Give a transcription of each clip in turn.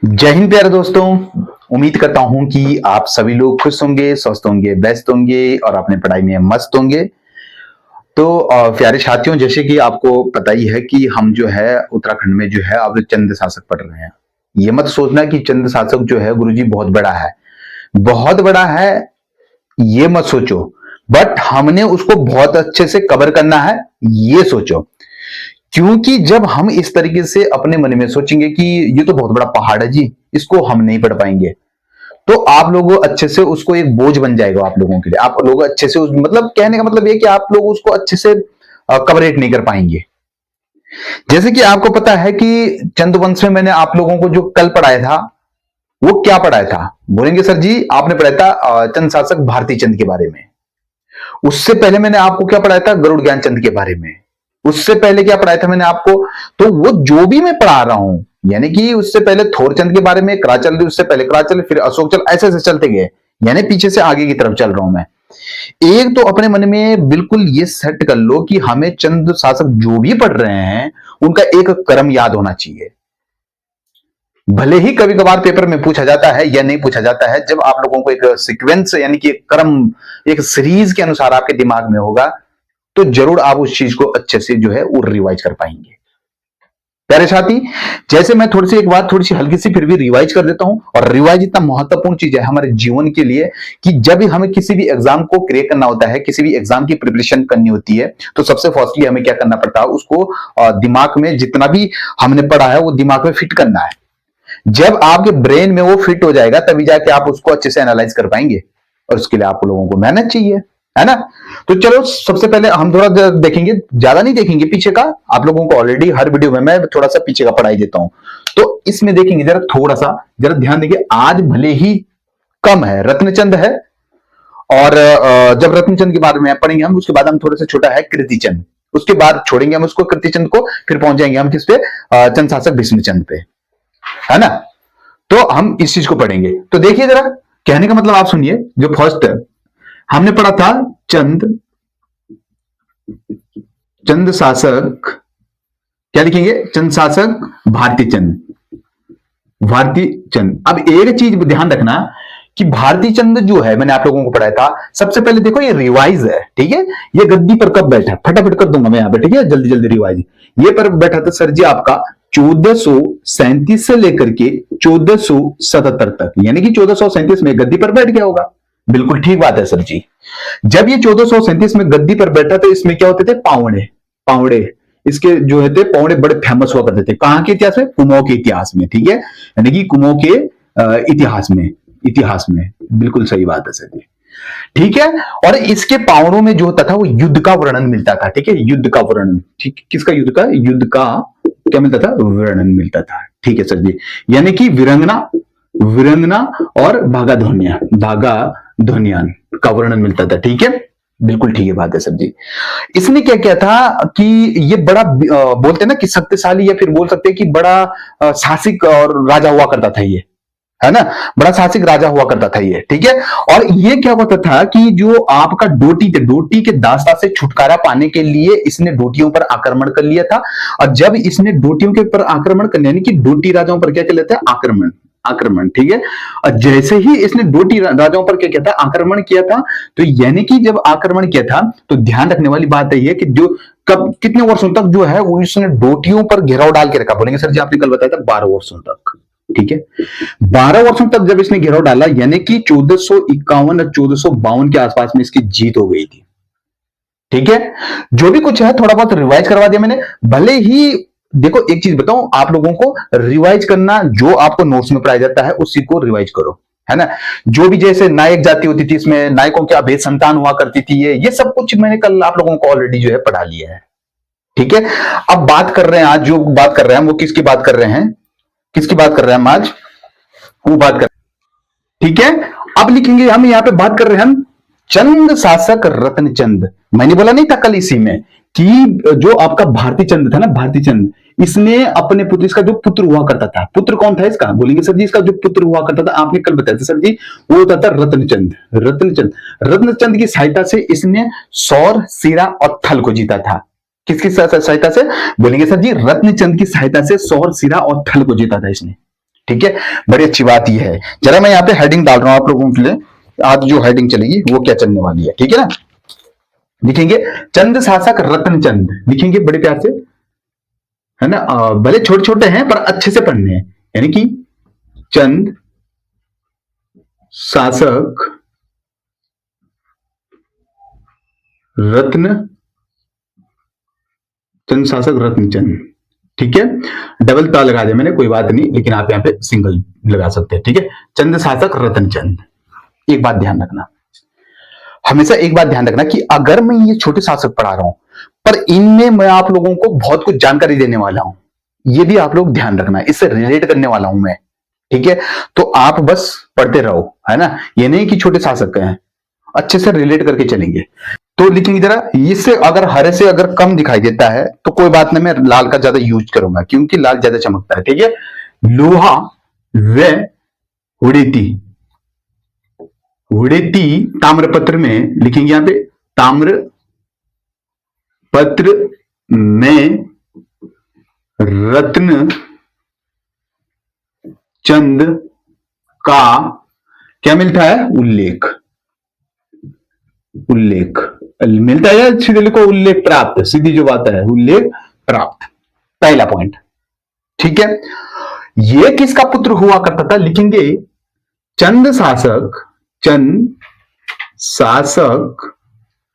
जय हिंद प्यारे दोस्तों। उम्मीद करता हूं कि आप सभी लोग खुश होंगे, स्वस्थ होंगे, व्यस्त होंगे और अपने पढ़ाई में मस्त होंगे। तो प्यारे साथियों, जैसे कि आपको पता ही है कि हम जो है उत्तराखंड में जो है अब चंद्र शासक पढ़ रहे हैं। ये मत सोचना कि चंद्र शासक जो है गुरुजी बहुत बड़ा है, बहुत बड़ा है ये मत सोचो। बट हमने उसको बहुत अच्छे से कवर करना है, ये सोचो। क्योंकि जब हम इस तरीके से अपने मन में सोचेंगे कि ये तो बहुत बड़ा पहाड़ है जी, इसको हम नहीं पढ़ पाएंगे, तो आप लोग अच्छे से उसको एक बोझ बन जाएगा आप लोगों के लिए। आप लोग अच्छे से मतलब कहने का मतलब ये कि आप लोग उसको अच्छे से कवरेट नहीं कर पाएंगे। जैसे कि आपको पता है कि चंद्रवंश में मैंने आप लोगों को जो कल पढ़ाया था, वो क्या पढ़ाया था? बोलेंगे सर जी आपने पढ़ाया था चंद्र शासक भारती चंद के बारे में। उससे पहले मैंने आपको क्या पढ़ाया था? गरुड़ ज्ञान चंद के बारे में। उससे पहले क्या पढ़ाया था मैंने आपको? तो वो जो भी मैं पढ़ा रहा हूं, यानी कि उससे पहले थोरचंद के बारे में, कराचल, उससे पहले कराचल, फिर अशोक चल, ऐसे ऐसे चलते गए, यानी पीछे से आगे की तरफ चल रहा हूं मैं। एक तो अपने मन में बिल्कुल ये सेट कर लो कि हमें चंद्र शासक जो भी पढ़ रहे हैं उनका एक क्रम याद होना चाहिए। भले ही कभी कभार पेपर में पूछा जाता है या नहीं पूछा जाता है, जब आप लोगों को एक सीक्वेंस यानी कि एक क्रम, एक सीरीज के अनुसार आपके दिमाग में होगा, तो जरूर आप उस चीज को अच्छे से जो है वो रिवाइज कर पाएंगे। प्यारे साथी, जैसे मैं थोड़ी सी एक बात थोड़ी सी हल्की सी फिर भी रिवाइज कर देता हूं, और रिवाइज इतना महत्वपूर्ण चीज है हमारे जीवन के लिए कि जब भी हमें किसी भी एग्जाम को क्रिएट करना होता है, किसी भी एग्जाम की प्रिपरेशन करनी होती है, तो सबसे फर्स्टली हमें क्या करना पड़ता है? उसको दिमाग में जितना भी हमने पढ़ा है वो दिमाग में फिट करना है। जब आपके ब्रेन में वो फिट हो जाएगा तभी जाके आप उसको अच्छे से एनालाइज कर पाएंगे, और उसके लिए आप लोगों को मेहनत चाहिए, है ना? तो चलो सबसे पहले हम थोड़ा देखेंगे, ज्यादा नहीं देखेंगे पीछे का। आप लोगों को ऑलरेडी हर वीडियो में मैं थोड़ा सा पीछे का पढ़ाई देता हूं, तो इसमें देखेंगे जरा, थोड़ा सा जरा ध्यान देंगे। आज भले ही कम है, रत्नचंद है, और जब रत्नचंद के बारे में पढ़ेंगे हम, उसके बाद हम थोड़ा सा छोटा है कृतिचंद, उसके बाद छोड़ेंगे हम उसको कृतिचंद को, फिर पहुंच जाएंगे हम किस पे? चंद शासक भीष्मचंद पे, है ना? तो हम इस चीज को पढ़ेंगे। तो देखिए जरा, कहने का मतलब आप सुनिए। जो फर्स्ट हमने पढ़ा था चंद, चंद शासक, क्या लिखेंगे? चंद शासक भारती चंद, भारती चंद। अब एक चीज ध्यान रखना कि भारती चंद जो है, मैंने आप लोगों को पढ़ाया था। सबसे पहले देखो ये रिवाइज है, ठीक है? ये गद्दी पर कब बैठा, फटाफट कर दूंगा मैं यहां पे, ठीक है? जल्दी जल्दी रिवाइज। ये पर बैठा था सर जी आपका 1437 से लेकर के 1477 तक, यानी कि 1437 में गद्दी पर बैठ गया होगा। बिल्कुल ठीक बात है सर जी। जब ये 1437 में गद्दी पर बैठा तो इसमें क्या होते थे? पावड़े, पावड़े इसके जो थे पावड़े बड़े फेमस हुआ करते थे। कहां के इतिहास में? कुमाऊं के इतिहास में, ठीक है? यानी कि कुमाऊं के इतिहास में, इतिहास में बिल्कुल सही बात है सर जी, ठीक है? और इसके पावड़ों में जो होता था वो युद्ध का वर्णन मिलता था, ठीक है? युद्ध का वर्णन, ठीक? किसका युद्ध का? युद्ध का क्या मिलता था? वर्णन मिलता था, ठीक है सर जी। यानी कि वीरंगना, वीरंगना और भागा ध्वनिया, भागा ध्वनियान का वर्णन मिलता था, ठीक है? बिल्कुल ठीक है बात है सर जी। इसने क्या किया था कि ये बड़ा बोलते हैं ना कि शक्तिशाली, या फिर बोल सकते हैं कि बड़ा शासक और राजा हुआ करता था ये, है ना? बड़ा शासक राजा हुआ करता था ये, ठीक है? और ये क्या होता था कि जो आपका डोटी थे, डोटी के दास्ता से छुटकारा पाने के लिए इसने डोटियों पर आक्रमण कर लिया था। और जब इसने डोटियों के ऊपर आक्रमण कर लिया, यानी कि डोटी राजाओं पर क्या कर लेते हैं? आक्रमण, आक्रमण, ठीक है? और जैसे ही इसने डोटी राजाओं पर क्या किया था? आक्रमण किया था। तो यानी कि जब आक्रमण किया था, तो ध्यान रखने वाली बात है कि जो कब कितने वर्षों तक जो है वो इसने डोटियों पर घेराव डाल के रखा। बोलेंगे सर जी आपने कल बताया था 12 वर्षों तक, ठीक है? 12 वर्षों तक जब इसने घेराव डाला, यानी कि 1451 और 1452 के आसपास में इसकी जीत हो गई थी, ठीक है? जो भी कुछ है थोड़ा बहुत रिवाइज करवा दिया मैंने। भले ही देखो एक चीज बताऊं आप लोगों को, रिवाइज करना जो आपको नोट्स में पढ़ाया जाता है उसी को रिवाइज करो, है ना? जो भी जैसे नायक जाति होती थी, इसमें नायकों की अभेद संतान हुआ करती थी, ये सब कुछ मैंने कल आप लोगों को ऑलरेडी जो है पढ़ा लिया है, ठीक है? अब बात कर रहे हैं, आज जो बात कर रहे हैं वो किसकी बात कर रहे हैं? किसकी बात कर रहे हैं हम आज? वो बात कर, ठीक है? अब लिखेंगे हम यहां पे, बात कर रहे हैं हम चंद शासक रत्नचंद। मैंने बोला नहीं था कल इसी में कि जो आपका भारती चंद था ना, भारती चंद, इसने अपने पुत्र, इसका जो पुत्र हुआ करता था, पुत्र कौन था इसका? बोलेंगे सर जी इसका जो पुत्र हुआ करता था, आपने कल बताया था सर जी, वो होता था रत्नचंद, रत्नचंद। रत्नचंद की सहायता से इसने सौर, सिरा और थल को जीता था। किसकी सहायता से? बोलेंगे सर जी रत्नचंद की सहायता से सौर, सिरा और थल को जीता था इसने, ठीक है, बड़ी अच्छी बात यह है। जरा मैं यहाँ पे हेडिंग डाल रहा हूं आप लोगों के लिए, आज जो हेडिंग चलेगी वो क्या चलने वाली है, ठीक है ना। लिखेंगे चंद शासक रत्न चंद, लिखेंगे बड़े प्यार से, है ना। भले छोटे छोटे हैं पर अच्छे से पढ़ने हैं, यानी कि चंद शासक रत्न, चंद शासक रत्नचंद, ठीक है। डबल ता लगा दिया मैंने, कोई बात नहीं, लेकिन आप यहाँ पे सिंगल लगा सकते हैं, ठीक है। चंद शासक रत्नचंद। एक बात ध्यान रखना, हमेशा एक बात ध्यान रखना कि अगर मैं ये छोटे शासक पढ़ा रहा हूं पर इनमें मैं आप लोगों को बहुत कुछ जानकारी देने वाला हूं, ये भी आप लोग ध्यान रखना, इससे रिलेट करने वाला हूं मैं, ठीक है। तो आप बस पढ़ते रहो, है ना। ये नहीं कि छोटे शासक हैं, अच्छे से रिलेट करके चलेंगे। तो लिखेंगे जरा, इससे अगर हरे से अगर कम दिखाई देता है तो कोई बात नहीं, मैं लाल का ज्यादा यूज करूंगा क्योंकि लाल ज्यादा चमकता है, ठीक है। लोहा व उड़ेती, उड़ेती ताम्रपत्र में, लिखेंगे यहां पे ताम्र पत्र में रत्न चंद का क्या मिलता है, उल्लेख, उल्लेख मिलता है या सीधे लिखो उल्लेख प्राप्त, सीधी जो बात है उल्लेख प्राप्त, पहला पॉइंट, ठीक है। यह किसका पुत्र हुआ करता था, लिखेंगे चंद शासक, चंद शासक,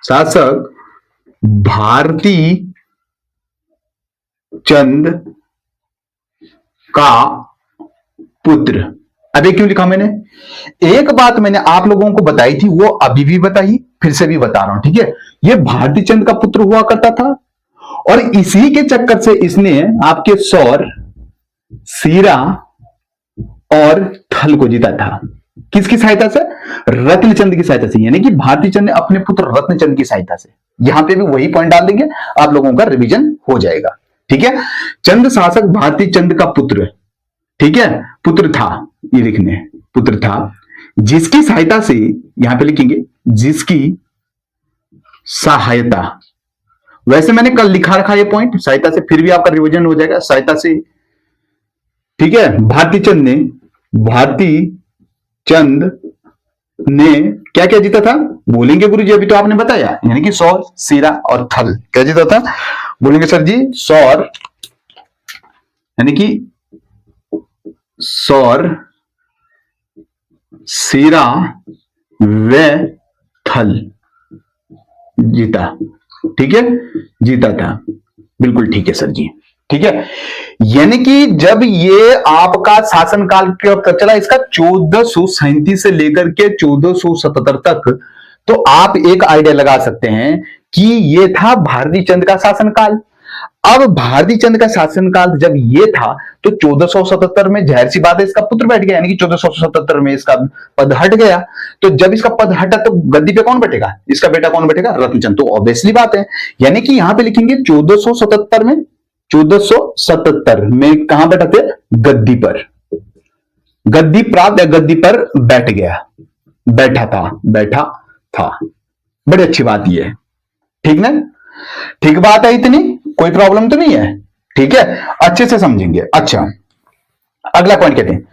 शासक भारती चंद का पुत्र। अबे क्यों लिखा मैंने, एक बात मैंने आप लोगों को बताई थी, वो अभी भी बताई, फिर से भी बता रहा हूं, ठीक है। ये भारती चंद का पुत्र हुआ करता था और इसी के चक्कर से इसने आपके सौर, सीरा और थल को जीता था। किसकी सहायता से, रत्नचंद की सहायता से, यानी कि भारती चंद ने अपने पुत्र रत्नचंद की सहायता से। यहां पे भी वही पॉइंट डाल देंगे, आप लोगों का रिवीजन हो जाएगा, ठीक है। चंद शासक भारती चंद का पुत्र, ठीक है, पुत्र था, ये लिखने पुत्र था, जिसकी सहायता से, यहां पे लिखेंगे जिसकी सहायता, वैसे मैंने कल लिखा रखा ये पॉइंट सहायता से, फिर भी आपका रिवीजन हो जाएगा सहायता से, ठीक है। भारती चंद ने, भारती चंद ने क्या क्या जीता था, बोलेंगे गुरुजी अभी तो आपने बताया, यानी कि सौर, सीरा और थल, क्या जीता था, बोलेंगे सर जी सौर, यानी कि सौर, सीरा व थल जीता, ठीक है, जीता था, बिल्कुल ठीक है सर जी, ठीक है। यानी कि जब ये आपका शासनकाल चला, इसका 1437 से लेकर के 1477 तक, तो आप एक आइडिया लगा सकते हैं कि ये था भारती चंद का शासनकाल। अब भारती चंद का शासनकाल जब ये था तो 1477 में जाहिर सी बात है इसका पुत्र बैठ गया, यानी कि 1477 में इसका पद हट गया। तो जब इसका पद हटा तो गद्दी पे कौन बैठेगा, इसका बेटा कौन बैठेगा, रत्नचंद। तो ऑब्वियसली बात है, यानी कि यहां पे लिखेंगे 1477 में, 1477 में कहां बैठा थे, गद्दी पर, गद्दी प्राप्त या गद्दी पर बैठ गया, बैठा था, बैठा था। बड़ी अच्छी बात यह है, ठीक ना, ठीक बात है, इतनी कोई प्रॉब्लम तो नहीं है, ठीक है, अच्छे से समझेंगे। अच्छा, अगला पॉइंट कहते हैं,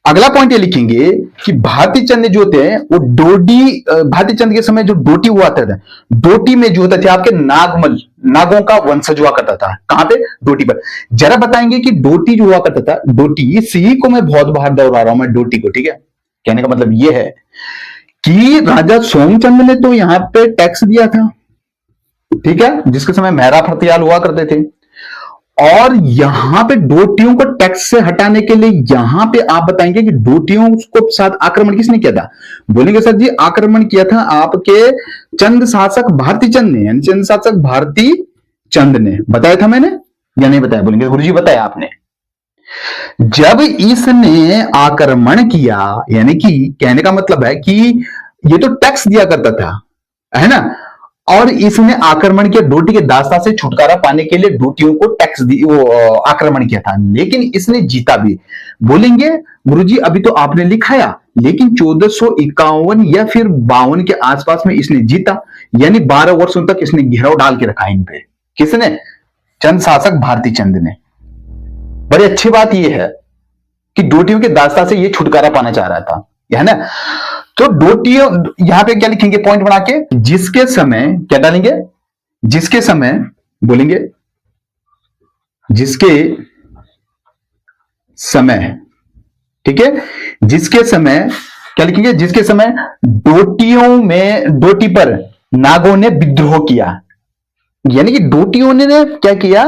अगला पॉइंट ये लिखेंगे कि भारती चंद जो थे वो डोडी, भारती चंद के समय जो डोटी हुआ था, डोटी में जो होता थे आपके नागमल, नागों का वंशज हुआ करता था, कहां पे, डोटी पर। जरा बताएंगे कि डोटी जो हुआ करता था, डोटी, सी को मैं बहुत बार दोहरा रहा हूं मैं डोटी को, ठीक है। कहने का मतलब यह है कि राजा सोमचंद ने तो यहां पे टैक्स दिया था, ठीक है, जिसके समय मेहरा फतियाल हुआ करते थे, और यहां पे डोटियों को टैक्स से हटाने के लिए यहां पे आप बताएंगे कि डोटियों को साथ आक्रमण किसने किया था, बोलेंगे सर जी आक्रमण किया था आपके चंद शासक भारती चंद ने, यानी चंद शासक भारती चंद ने। बताया था मैंने या नहीं बताया, बोलेंगे गुरुजी बताया आपने। जब इसने आक्रमण किया, यानी कि कहने का मतलब है कि ये तो टैक्स दिया करता था, है ना, और इसने आक्रमण किया, डोटी के दास्ता से छुटकारा पाने के लिए डोटियों को टैक्स दी, वो आक्रमण किया था, लेकिन इसने जीता भी। बोलेंगे गुरुजी अभी तो आपने लिखाया, लेकिन 1451 या फिर 52 के आसपास में इसने जीता, यानी 12 वर्षों तक इसने घेराव डाल के रखा इन पे, किसने, चंद शासक भारती चंद ने। बड़ी अच्छी बात यह है, कि डोटियों के दास्ता से ये छुटकारा पाना चाह रहा था, है ना। तो डोटियों, यहां पे क्या लिखेंगे पॉइंट बना के, जिसके समय क्या डालेंगे, जिसके समय बोलेंगे, जिसके समय, ठीक है, जिसके समय क्या लिखेंगे, जिसके समय डोटियों में, डोटी पर नागों ने विद्रोह किया, यानी कि डोटियों ने क्या किया,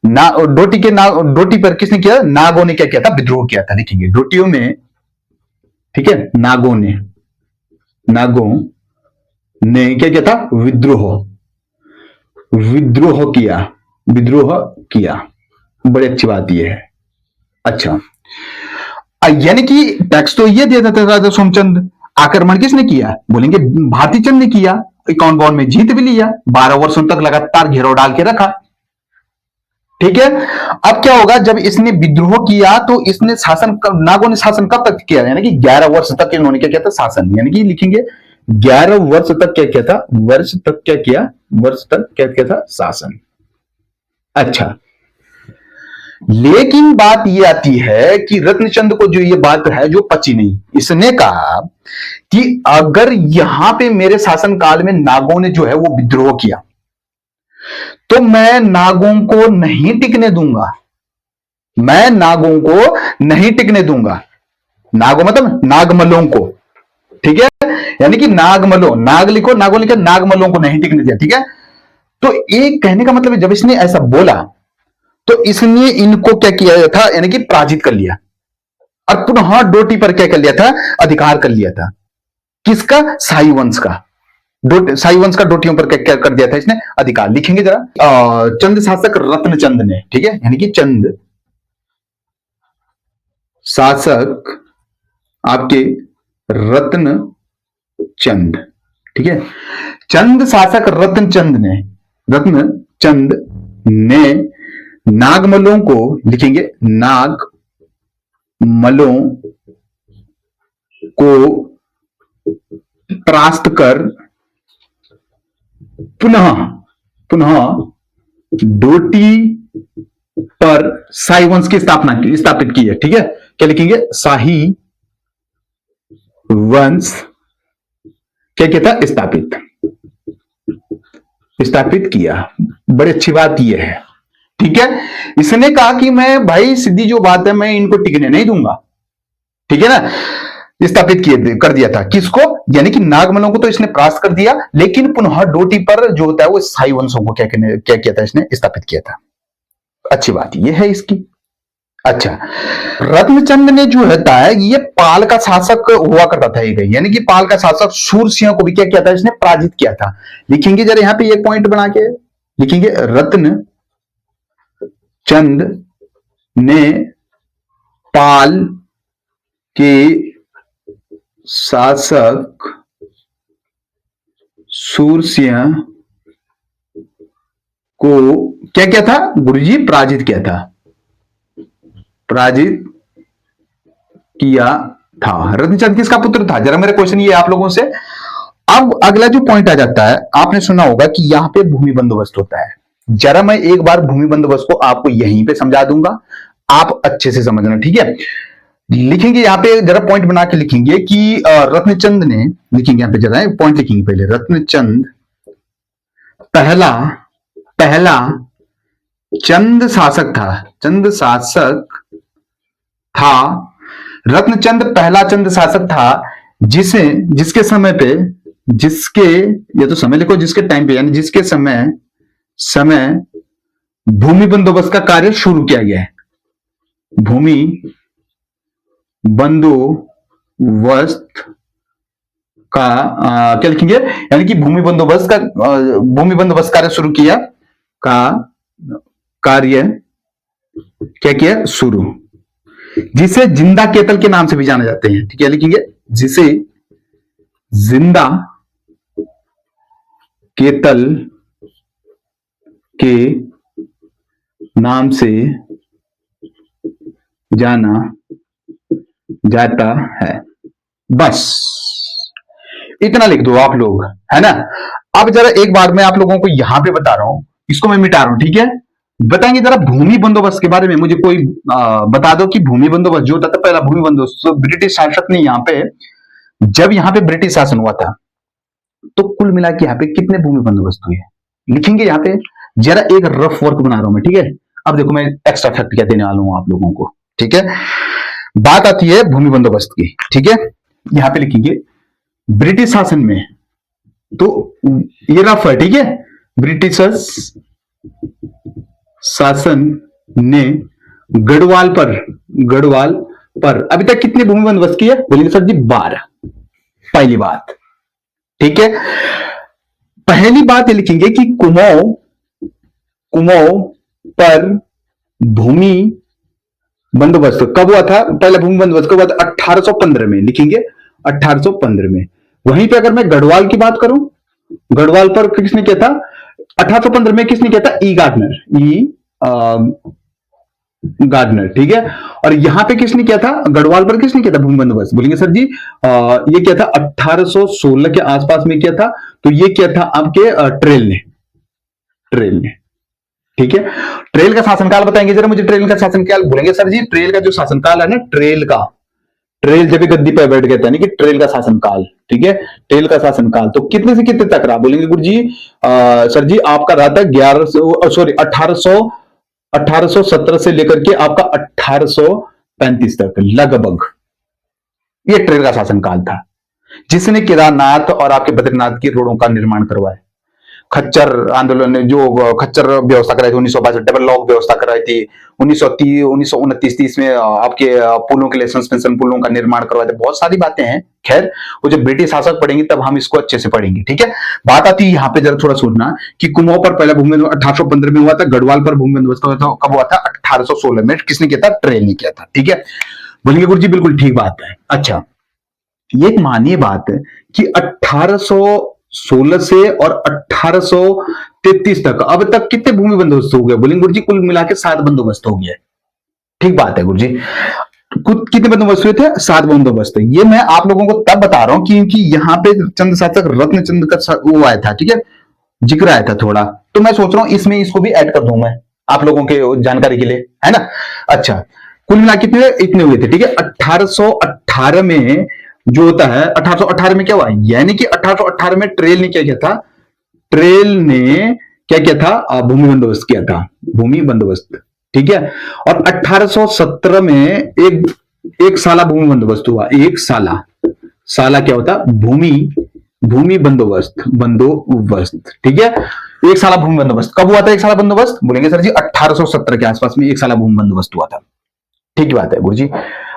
डोटी के डोटी पर किसने किया, नागों ने क्या किया था, विद्रोह किया था। लिखेंगे डोटियों में, ठीक है, नागों ने, नागों ने क्या किया था, विद्रोह, विद्रोह किया, विद्रोह किया। बड़ी अच्छी बात यह है। अच्छा, यानी कि टैक्स तो ये दे देता था सोमचंद, आक्रमण किसने किया, बोलेंगे भारती चंद ने किया, इक्यावन बाउंड में जीत भी लिया, 12 वर्षों तक लगातार घेराव डाल के रखा, ठीक है। अब क्या होगा, जब इसने विद्रोह किया तो इसने शासन, नागों ने शासन कब तक किया, यानी कि 11 वर्ष तक इन्होंने क्या किया था, शासन, यानी कि लिखेंगे 11 वर्ष तक क्या किया था, वर्ष तक क्या किया, वर्ष तक क्या किया था, शासन। अच्छा, लेकिन बात यह आती है कि रत्नचंद को जो ये बात है जो पची नहीं, इसने कहा कि अगर यहां पे मेरे शासनकाल में नागों ने जो है वो विद्रोह किया तो मैं नागों को नहीं टिकने दूंगा, मैं नागों को नहीं टिकने दूंगा, नागों मतलब नागमलों को, ठीक है, यानी कि नागमलो, नाग लिखो, नागों लिखो, नागमलों को नहीं टिकने दिया, ठीक है। तो एक कहने का मतलब है, जब इसने ऐसा बोला तो इसने इनको क्या किया था, यानी कि पराजित कर लिया, और पुनः डोटी पर क्या कर लिया था, अधिकार कर लिया था, किसका, शाही वंश का, शाही वंश का डोटियों पर क्या कर दिया था इसने, अधिकार। लिखेंगे जरा, चंद शासक रत्नचंद ने, ठीक है, यानी कि चंद शासक आपके रत्न चंद, ठीक है, चंद शासक रत्नचंद ने, रत्नचंद ने नागमलों को, लिखेंगे नागमलों को परास्त कर पुनः पुनः डोटी पर शाही वंश की स्थापना की, स्थापित की है, ठीक है। क्या लिखेंगे, शाही वंश क्या किया था, स्थापित, स्थापित किया। बड़ी अच्छी बात यह है, ठीक है। इसने कहा कि मैं भाई सीधी जो बात है, मैं इनको टिकने नहीं दूंगा, ठीक है ना, स्थापित किए कर दिया था, किसको, यानी कि नागमलों को तो इसने परास्त कर दिया, लेकिन पुनः डोटी पर जो होता है वो शाही वंशों को क्या किया था, इसने स्थापित किया था। अच्छी बात यह है इसकी। अच्छा, रत्नचंद ने जो होता है ये पाल का शासक हुआ करता था, यानी कि पाल का शासक शूरसिंह को भी क्या किया था, इसने पराजित किया था। लिखेंगे जरा यहां पे एक पॉइंट बना के, लिखेंगे रत्न चंद ने पाल के शासक शूरसिंह को क्या किया था, गुरुजी, पराजित किया था, पराजित किया था। रत्नचंद किसका पुत्र था, जरा मेरा क्वेश्चन ये आप लोगों से। अब अगला जो पॉइंट आ जाता है, आपने सुना होगा कि यहां पे भूमि बंदोबस्त होता है, जरा मैं एक बार भूमि बंदोबस्त को आपको यहीं पे समझा दूंगा, आप अच्छे से समझना, ठीक है। लिखेंगे यहां पे जरा पॉइंट बना के, लिखेंगे कि रत्नचंद ने, लिखेंगे यहां पे जरा पॉइंट लिखेंगे पहले, रत्नचंद पहला पहला चंद शासक था, चंद शासक था, रत्नचंद पहला चंद शासक था जिसे, जिसके समय पे, जिसके, ये तो समय लिखो, जिसके टाइम पे, यानी जिसके समय समय भूमि बंदोबस्त का कार्य शुरू किया गया है, भूमि बंदोबस्त का क्या लिखेंगे, यानी कि भूमि बंदोबस्त कार्य शुरू किया, का कार्य क्या किया, शुरू, जिसे जिंदा केतल के नाम से भी जाने जाते हैं, ठीक है। लिखेंगे जिसे जिंदा केतल के नाम से जाना जाता है, बस इतना लिख दो आप लोग, है ना। अब जरा एक बार मैं आप लोगों को यहां पे बता रहा हूं, इसको मैं मिटा रहा हूं, ठीक है, बताएंगे जरा भूमि बंदोबस्त के बारे में, मुझे कोई बता दो कि भूमि बंदोबस्त जो होता था पहला भूमि बंदोबस्त, तो ब्रिटिश शासक ने यहाँ पे, जब यहाँ पे ब्रिटिश शासन हुआ था, तो कुल मिला के यहाँ पे कितने भूमि बंदोबस्त हुए लिखेंगे यहाँ पे। जरा एक रफ वर्क बना रहा हूं मैं, ठीक है। अब देखो मैं एक्स्ट्रा फैक्ट क्या देने वाला हूं आप लोगों को, ठीक है। बात आती है भूमि बंदोबस्त की, ठीक है। यहां पे लिखेंगे ब्रिटिश शासन में, तो ये रफ है, ठीक है। ब्रिटिश शासन ने गढ़वाल पर अभी तक कितनी भूमि बंदोबस्त की है, बोलेंगे सर जी 12। पहली बात, ठीक है। पहली बात ये लिखेंगे कि कुमाऊं पर भूमि बंदोबस्त कब हुआ था, पहला भूमि बंदोबस्त कब हुआ था, 1815 में, लिखेंगे 1815 में। वहीं पे अगर मैं गढ़वाल की बात करूं, गढ़वाल पर किसने किया था 1815 में, किसने किया था, गार्डनर, ठीक है। और यहां पे किसने किया था, गढ़वाल पर किसने किया था भूमि बंदोबस्त, बोलेंगे सर जी ये किया था 1816 के आसपास में किया था। तो ये किया था आपके ट्रेल ने, ठीक है। ट्रेल का शासनकाल बताएंगे जरा मुझे, ट्रेल का शासनकाल, बोलेंगे सर जी ट्रेल का जो शासनकाल है ना, ट्रेल जब गद्दी पर बैठ गए थे, यानी कि ट्रेल का शासनकाल, ठीक है। ट्रेल का शासनकाल तो कितने से कितने तक रहा, बोलेंगे गुरु जी सर जी आपका रहा था 1817 से लेकर के आपका 1835 तक लगभग, ये ट्रेल का शासनकाल था, जिसने केदारनाथ और आपके बद्रीनाथ की रोडों का निर्माण करवाया। खच्चर आंदोलन ने जो खच्चर व्यवस्था कराई थी 1962, डबल लॉक व्यवस्था कराई थी 1929 में, आपके पुलों के लिए सस्पेंशन पुलों का निर्माण करवाए थे। बहुत सारी बातें हैं, खैर वो जब ब्रिटिश शासक पढ़ेंगे तब हम इसको अच्छे से पढ़ेंगे, ठीक है। बात आती है यहाँ पे जरा थोड़ा सोचना कि कुमाऊं पर पहला भूमि 1815 में हुआ था, गढ़वाल पर भूमि बंदोबस्त कब हुआ था, 1816 में, किसने किया था, ट्रेल ने किया था, ठीक है। बोलेंगे गुरु जी बिल्कुल ठीक बात है। अच्छा, ये एक मानिए बात है कि 1816 से और 1833 तक अब तक कितने भूमि बंदोबस्त हो गए, बोलेंगे गुरु जी कुल मिला के 7 बंदोबस्त हो गया। ठीक बात है गुरु जी, कितने बंदोबस्त हुए थे, 7 बंदोबस्त। ये मैं आप लोगों को तब बता रहा हूं क्योंकि यहाँ पे चंद्र शासक रत्न चंद का वो आया था, ठीक है, जिक्र आया था थोड़ा, तो मैं सोच रहा हूं इसमें इसको भी ऐड कर दूं मैं आप लोगों के जानकारी के लिए, है ना। अच्छा, कुल मिला कितने इतने हुए थे, ठीक है। 1818 में जो होता है, 1818 में क्या हुआ, यानी कि 1818 में ट्रेल ने क्या किया था, ट्रेल ने क्या किया था, भूमि बंदोबस्त किया था, भूमि बंदोबस्त, ठीक है। और 1817 में एक साला भूमि बंदोबस्त हुआ, एक साला क्या होता, भूमि बंदोबस्त, ठीक है। एक साला भूमि बंदोबस्त कब हुआ था, एक साला बंदोबस्त, बोलेंगे सर जी 1817 के आसपास में एक साला भूमि बंदोबस्त हुआ था। ठीक बात है गुरु जी।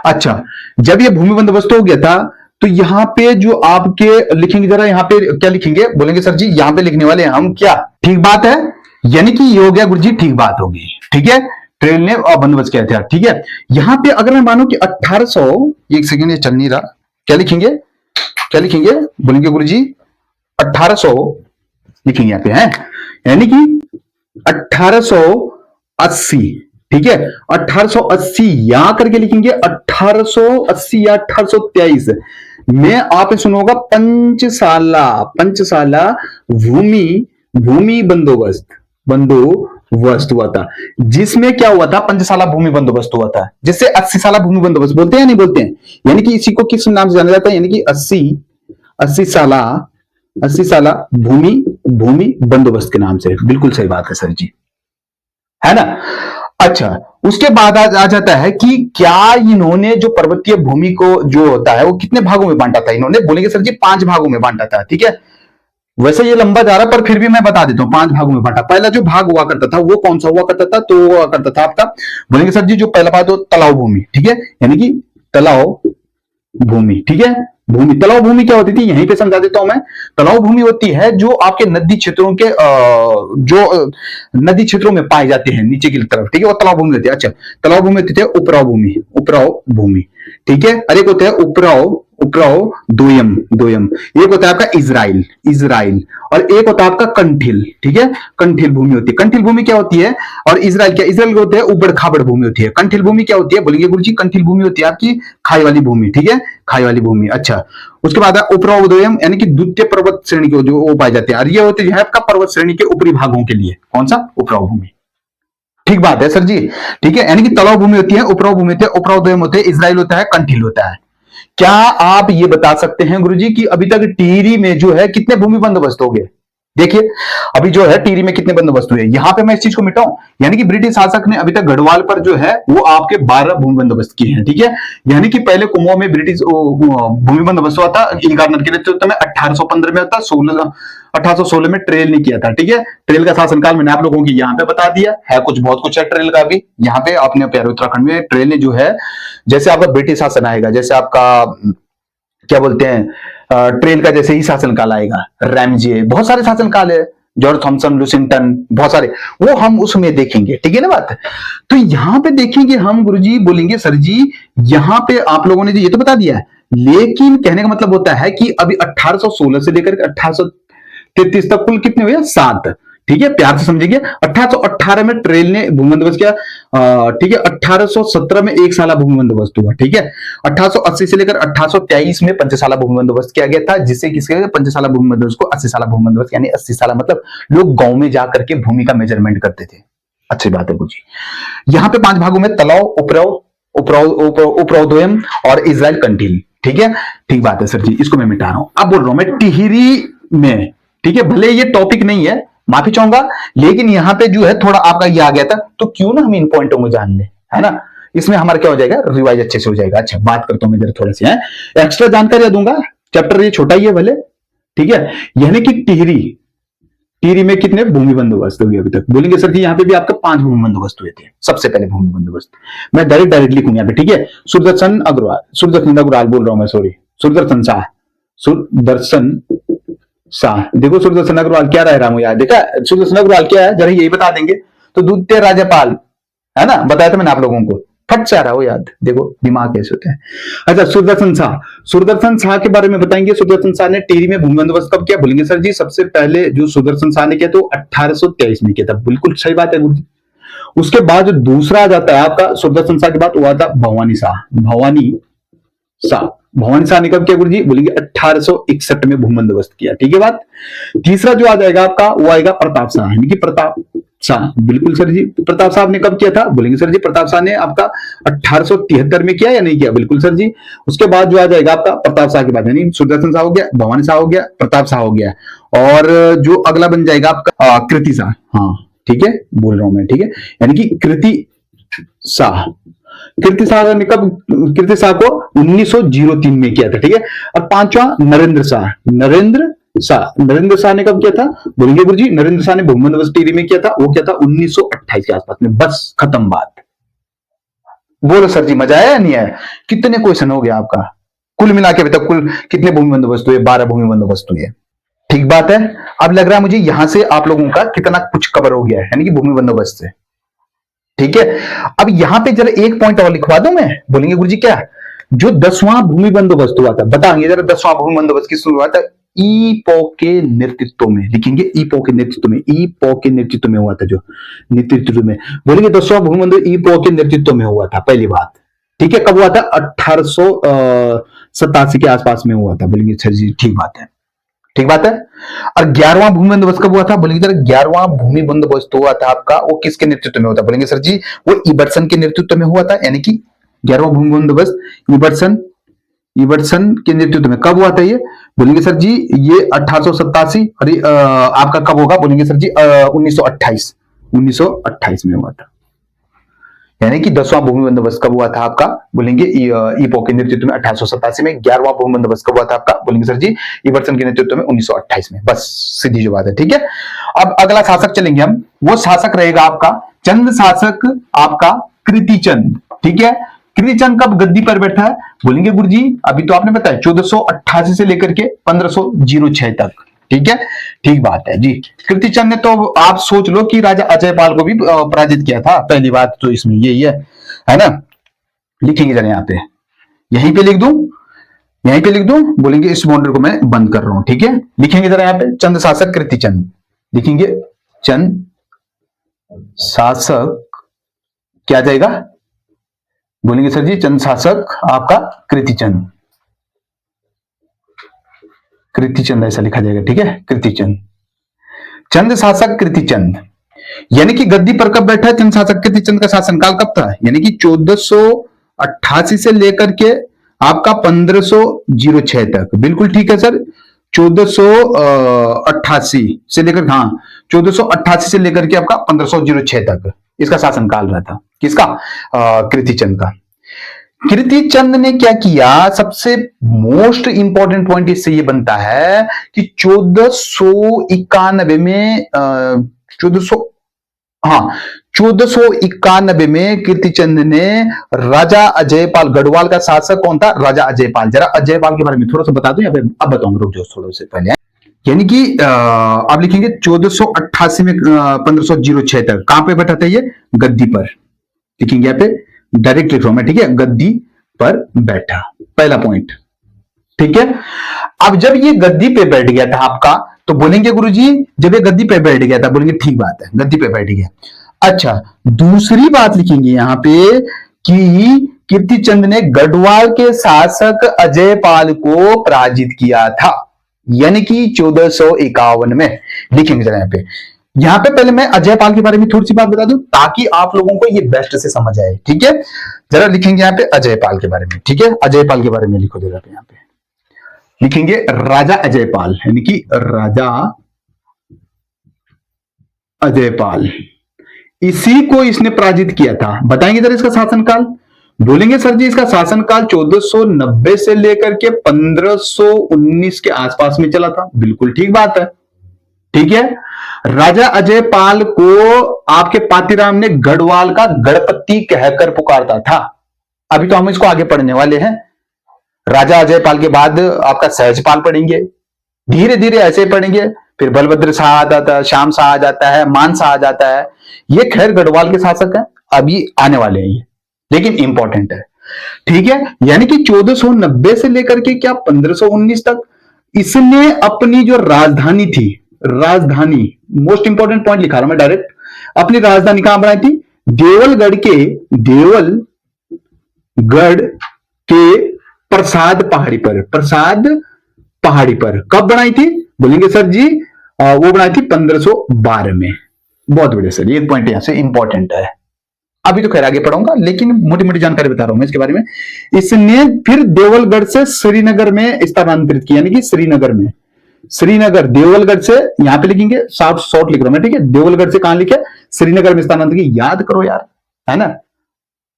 अच्छा, जब ये भूमि बंदोबस्त हो गया था तो यहां पे जो आपके लिखेंगे, जरा यहां पे क्या लिखेंगे, बोलेंगे सर जी यहां पे लिखने वाले हम क्या, ठीक बात है, यानी कि ये हो गया गुरु जी, ठीक बात होगी, ठीक है। ट्रेल ने बंदोबस्त किया था, ठीक है। यहां पे अगर मैं मानू कि 1800, एक सेकेंड ये चल नहीं रहा, क्या लिखेंगे, बोलेंगे गुरु जी 1800 लिखेंगे यहाँ पे, है यानी कि 1880, ठीक है। 1880 यहां करके लिखेंगे 1880 या 1823 में आप सुनोगा पंचसाला भूमि बंदोबस्त हुआ था, जिसमें क्या हुआ था, पंचसाला भूमि बंदोबस्त हुआ था, जिससे 80 साला भूमि बंदोबस्त बोलते हैं या नहीं बोलते हैं, यानी कि इसी को किस नाम से जाना जाता है, यानी कि 80 साला भूमि बंदोबस्त के नाम से। बिल्कुल सही बात है सर जी, है ना। अच्छा, उसके बाद आ जाता है कि क्या इन्होंने जो पर्वतीय भूमि को जो होता है वो कितने भागों में बांटा था, इन्होंने बोलेंगे सर जी 5 भागों में बांटा था, ठीक है। वैसे ये लंबा जा रहा पर फिर भी मैं बता देता हूं, 5 भागों में बांटा। पहला जो भाग हुआ करता था वो कौन सा हुआ करता था, तो हुआ करता था आपका, बोलेंगे सर जी जो पहला भाग तो तलाव भूमि, ठीक है, यानी कि तलाव भूमि, ठीक है। तलाव भूमि क्या होती थी, यहीं पे समझा देता हूं मैं। तलाव भूमि होती है जो आपके नदी क्षेत्रों के जो नदी क्षेत्रों में पाए जाते हैं नीचे की तरफ, ठीक है, वो तलाव भूमि होती है। अच्छा, तलाव भूमि होती है उपराव भूमि, ठीक है। अरे होता है उपराव दोयम, एक होता है आपका इजराइल, और एक होता है आपका कंठिल, ठीक है, कंठिल भूमि होती है। कंठिल भूमि क्या होती है, और इजराइल होते हैं उबड़ खाबड़ भूमि होती है। कंठिल भूमि क्या होती है, बोलेंगे गुरु जी कंठिल भूमि होती है आपकी खाई वाली भूमि, ठीक है, खाई वाली भूमि। अच्छा, उसके बाद उपराव दोयम, यानी कि द्वितीय पर्वत श्रेणी के जो वो पाए जाते हैं, और ये होते हैं आपका पर्वत श्रेणी के ऊपरी भागों के लिए, कौन सा, उपराव भूमि। ठीक बात है सर जी। ठीक है, यानी कि तलाव भूमि होती है, उपराव भूमि होती है, उपराव द्वयम होते हैं, इजराइल होता है, कंठील होता है। क्या आप ये बता सकते हैं गुरुजी कि अभी तक टिहरी में जो है कितने भूमि बंदोबस्त हो गए? देखिए अभी जो है टिहरी में कितने बंदोबस्त हुए, यहां पे मैं इस चीज को मिटाऊं, यानी कि ब्रिटिश शासक ने अभी तक गढ़वाल पर जो है वो आपके 12 भूमि बंदोबस्त किए हैं। ठीक है, यानी कि पहले कुमाऊं में ब्रिटिश भूमि बंदोबस्त हुआ था ई गार्डनर के नेतृत्व में 1815 में होता, 1816 में ट्रेल ने किया था। ठीक है, ट्रेल का शासनकाल मैंने आप लोगों की यहाँ पे बता दिया है, कुछ बहुत कुछ है ट्रेल का भी। यहाँ पे अपने प्यारे उत्तराखंड में ट्रेल ने जो है, जैसे आपका ब्रिटिश शासन आएगा, जैसे आपका क्या बोलते हैं ट्रेल का जैसे ही शासनकाल आएगा, रैमजे, बहुत सारे शासनकाल है, जॉर्ज थॉमसन, लुसिंगटन, बहुत सारे, वो हम उसमें देखेंगे। ठीक है ना बात। तो यहां पे देखेंगे हम गुरुजी, बोलेंगे सर जी यहां पे आप लोगों ने जो ये तो बता दिया है, लेकिन कहने का मतलब होता है कि अभी 1816 से लेकर 1833 तक कुल कितने हुए? 7। ठीक है, प्यार से समझिए। 1818 में ट्रेल ने भूमि बंदोबस्त किया। ठीक है, 1817 में 1 साला भूमि बंदोबस्त हुआ। ठीक है, 1880 से लेकर 1823 में 5 साला भूमि बंदोबस्त किया गया था, जिससे किसके 5 साला भूमि बंदोबस्त को 80 साला भूमि बंदोबस्त, यानी 80 साला मतलब लोग गांव में जाकर के भूमि का मेजरमेंट करते थे। अच्छी बात है गुरुजी। यहाँ पे 5 भागों में तलाव, उपराव, उपराव द्वयम और इजराइल कंठील। ठीक है, ठीक बात है सर जी, इसको मैं मिटा रहा हूं। अब बोल रहा हूं मैं टिहरी में। ठीक है, भले ये टॉपिक नहीं है, माफी चाहूंगा, लेकिन यहां पे जो है थोड़ा आपका ये आ गया था, तो क्यों ना हम इन पॉइंटों को जान ले, है ना। इसमें हमारा क्या हो जाएगा, रिवाइज अच्छे से हो जाएगा। अच्छा, बात करता हूं मैं जरा थोड़ा सी है एक्स्ट्रा जानकारी दूंगा, चैप्टर ये छोटा ही है भले। ठीक है, यानी कि टिहरी, टिहरी में कितने भूमि बंदोबस्त हुए अभी तक? बोलेंगे सर जी यहाँ पे भी आपका 5 भूमि बंदोबस्त हुए थे, सबसे पहले भूमि बंदोबस्त। मैं डायरेक्ट लिखूंगा यहाँ पे। ठीक है, सुदर्शन अग्रवाल, सुदर्शन अग्रवाल बोल रहा हूं मैं, सॉरी, सुदर्शन शाह, सुदर्शन शाह। देखो सुदर्शन अग्रवाल क्या रह रहा हूं यार, देखा सुदर्शन अग्रवाल क्या है, जरा यही बता देंगे तो द्वितीय राज्यपाल, है ना, बताया था मैंने आप लोगों को, फट से आ रहा हो याद, देखो दिमाग कैसे होते हैं। अच्छा, सुदर्शन शाह, सुदर्शन शाह के बारे में बताएंगे। सुदर्शन शाह ने टिहरी में भूमि बंदोबस्त कब किया? बोलेंगे सर जी सबसे पहले जो सुदर्शन शाह ने किया तो 1823 में किया था। बिल्कुल सही बात है गुरु जी। उसके बाद जो दूसरा आ जाता है आपका सुदर्शन शाह के बाद, वो आता भवानी शाह, भवानी शाह। भवानी शाह ने कब किया गुरुजी? बोलेंगे 1861 में भूमि बंदोबस्त किया। ठीक है बात। तीसरा जो आ जाएगा आपका, वो आएगा प्रताप शाह, यानी कि प्रताप शाह। बिल्कुल सर जी, प्रताप साहब ने कब किया था? बोलेंगे सर जी प्रताप शाह ने आपका 1873 में किया या नहीं किया? बिल्कुल सर जी। उसके बाद जो आ जाएगा आपका प्रताप शाह के बाद, यानी सुदर्शन शाह हो गया, भवानी शाह हो गया, प्रताप शाह हो गया, और जो अगला बन जाएगा आपका कृति शाह। हाँ ठीक है, बोल रहा हूं मैं। ठीक है, यानी कि कृति शाह, कीर्ति शाह ने कब, कीर्ति शाह को 1903 में किया था। ठीक है, और पांचवा नरेंद्र शाह, नरेंद्र शाह, नरेंद्र शाह ने कब किया था? बोलेंगे गुरुजी नरेंद्र शाह ने भूमि बंदोबस्त टिहरी में किया था, वो किया था 1928 के आसपास में। बस खत्म बात। बोलो सर जी मजा आया या नहीं आया? कितने क्वेश्चन हो गया आपका? कुल मिला के अभी तक कुल कितने भूमि बंदोबस्त हुए? 12 भूमि बंदोबस्त हुए। ठीक बात है। अब लग रहा है मुझे यहां से आप लोगों का कितना कुछ कवर हो गया है, यानी कि भूमि बंदोबस्त से। ठीक है, अब यहां पे जरा एक पॉइंट और लिखवा दूं मैं। बोलेंगे गुरुजी क्या? जो 10वां भूमि बंदोबस्त हुआ था, बताएंगे जरा 10वां भूमि बंदोबस्त किस हुआ था? ईपो के नेतृत्व में, लिखेंगे ईपो के नेतृत्व में, ईपो के नेतृत्व में हुआ था, जो नेतृत्व में। बोलेंगे 10वां भूमि बंदोबस्त ईपो के नेतृत्व में हुआ था, पहली बात। ठीक है, कब हुआ था? 1887 के आसपास में हुआ था। बोलेंगे सर जी ठीक बात है, ठीक बात है। और 11वां भूमि बंदोबस्त कब हुआ था? बोलेंगे सर 11वां भूमि बंदोबस्त हुआ था आपका, वो किसके नेतृत्व में हुआ था? बोलेंगे सर जी वो इबर्सन के नेतृत्व में हुआ था, यानी कि 11वां भूमि बंदोबस्त इबर्सन के नेतृत्व में। कब हुआ था ये? बोलेंगे सर जी ये 1887, और आपका कब होगा? बोलेंगे सर जी 1928 में हुआ था। यानी कि 10वां भूमि बंदोबस्त कब हुआ था आपका? बोलेंगे ईपो के नेतृत्व में 1887 में। 11वां भूमि बंदोबस्त कब हुआ था आपका? बोलेंगे सर जी इबर्सन के नेतृत्व में 1928 में। बस सीधी जो बात है। ठीक है, अब अगला शासक चलेंगे हम। वो शासक रहेगा आपका चंद शासक, आपका कृतिचंद। ठीक है, कृतिचंद कब गद्दी पर बैठा है? बोलेंगे गुरुजी अभी तो आपने बताया 1488 से लेकर के 1506 तक। ठीक है, ठीक बात है जी। कृतिचंद ने तो आप सोच लो कि राजा अजयपाल को भी पराजित किया था। पहली बात तो इसमें यही है ना। लिखेंगे जरा यहाँ पे, यहीं पे लिख दूं, यहीं पे लिख दूं। बोलेंगे इस बाउंड्री को मैं बंद कर रहा हूं। ठीक है, लिखेंगे जरा यहाँ पे चंद शासक कृतिचंद, लिखेंगे चंद शासक, क्या जाएगा? बोलेंगे सर जी चंद शासक आपका कृतिचंद, कृतिचंद ऐसा लिखा जाएगा। ठीक है, कृतिचंद, चंद शासक कृतिचंद। यानी कि गद्दी पर कब बैठा है चंद शासक? कीर्तिचंद का शासनकाल कब था? यानी कि 1488 से लेकर के आपका 1506 तक। बिल्कुल ठीक है सर, 1488 से लेकर, हाँ 1488 से लेकर के आपका 1506 तक इसका शासनकाल रहा था। किसका? कीर्तिचंद का। कीर्तिचंद ने क्या किया? सबसे मोस्ट इंपॉर्टेंट पॉइंट इससे ये बनता है कि 1491 में 1491 में कीर्तिचंद ने राजा अजयपाल, गढ़वाल का शासक कौन था? राजा अजयपाल। जरा अजयपाल के बारे में थोड़ा सा बता दूं, अब बताऊंगा, रुक जाओ थोड़ा से पहले। यानी कि आप लिखेंगे 1488 में 1506 तक कहां पे बैठा था ये? गद्दी पर। लिखेंगे यहाँ पे, डायरेक्ट लिख रहा हूं मैं, ठीक है, गद्दी पर बैठा, पहला पॉइंट। ठीक है, अब जब ये गद्दी पे बैठ गया था आपका, तो बोलेंगे गुरुजी जब ये गद्दी पे बैठ गया था, बोलेंगे ठीक बात है, गद्दी पे बैठ गया। अच्छा, दूसरी बात लिखेंगे यहां पे कि कीर्तिचंद ने गढ़वाल के शासक अजयपाल को पराजित किया था, यानी कि 1451 में। लिखेंगे जरा यहां पे पहले मैं अजयपाल के बारे में थोड़ी सी बात बता दूं ताकि आप लोगों को ये बेस्ट से समझ आए। ठीक है, जरा लिखेंगे यहां पे अजयपाल के बारे में। ठीक है, अजयपाल के बारे में लिखो जरा यहां पे, लिखेंगे राजा अजयपाल, यानी कि राजा अजयपाल, इसी को इसने पराजित किया था। बताएंगे जरा इसका शासनकाल। बोलेंगे सर जी इसका शासनकाल 1490 से लेकर के 1519 के आसपास में चला था। बिल्कुल ठीक बात है। ठीक है, राजा अजयपाल को आपके पातीराम ने गढ़वाल का गणपति कहकर पुकारता था। अभी तो हम इसको आगे पढ़ने वाले हैं। राजा अजयपाल के बाद आपका सहजपाल पढ़ेंगे, धीरे धीरे ऐसे पढ़ेंगे, फिर बलभद्र शाह आ जाता है, श्याम शाह आ जाता है, मान शाह आ जाता है। ये खैर गढ़वाल के शासक हैं, अभी आने वाले हैं ये, लेकिन इंपॉर्टेंट है। ठीक है, यानी कि 1490 से लेकर के क्या 1519 तक इसने अपनी जो राजधानी थी, राजधानी मोस्ट इंपॉर्टेंट पॉइंट लिखा रहा हूं मैं डायरेक्ट, अपनी राजधानी कहां बनाई थी? देवलगढ़ के प्रसाद पहाड़ी पर। प्रसाद पहाड़ी पर कब बनाई थी? बोलेंगे सर जी वो बनाई थी 1512 में। बहुत बढ़िया सर, ये पॉइंट यहां से इंपॉर्टेंट है। अभी तो खैर आगे पढ़ूंगा, लेकिन मोटी मोटी जानकारी बता रहा हूं मैं इसके बारे में। इसने फिर देवलगढ़ से श्रीनगर में स्थानांतरित किया, यानी कि श्रीनगर देवलगढ़ से, यहां पे लिखेंगे शॉर्ट लिख रहा हूं मैं, ठीक है, देवलगढ़ से कहां लिखे? श्रीनगर में स्थानांतरित। याद करो यार, है ना,